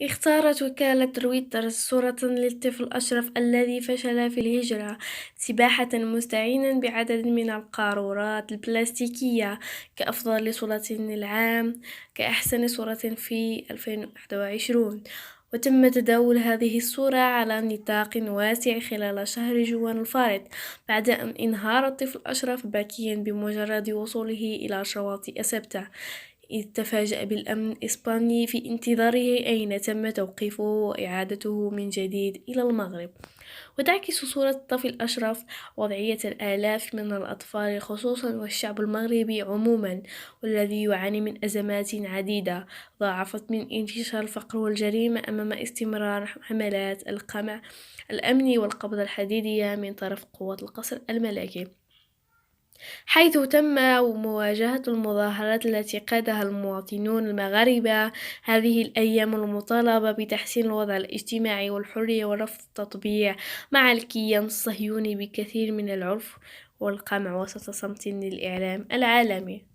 اختارت وكالة رويترز صورة للطفل أشرف الذي فشل في الهجرة سباحة مستعينا بعدد من القارورات البلاستيكية كأفضل صورة للعام كأحسن صورة في 2021. وتم تداول هذه الصورة على نطاق واسع خلال شهر جوان الفارط بعد أن انهار الطفل أشرف باكيا بمجرد وصوله إلى شواطئ سبتة، إذ تفاجأ بالأمن الإسباني في انتظاره أين تم توقيفه وإعادته من جديد إلى المغرب. وتعكس صورة الطفل أشرف وضعية الآلاف من الأطفال خصوصا والشعب المغربي عموما، والذي يعاني من أزمات عديدة ضاعفت من انتشار الفقر والجريمة أمام استمرار حملات القمع الأمني والقبض الحديدية من طرف قوات القصر الملكي، حيث تم مواجهة المظاهرات التي قادها المواطنون المغاربة هذه الأيام المطالبة بتحسين الوضع الاجتماعي والحرية ورفض التطبيع مع الكيان الصهيوني بكثير من العنف والقمع وسط صمت للإعلام العالمي.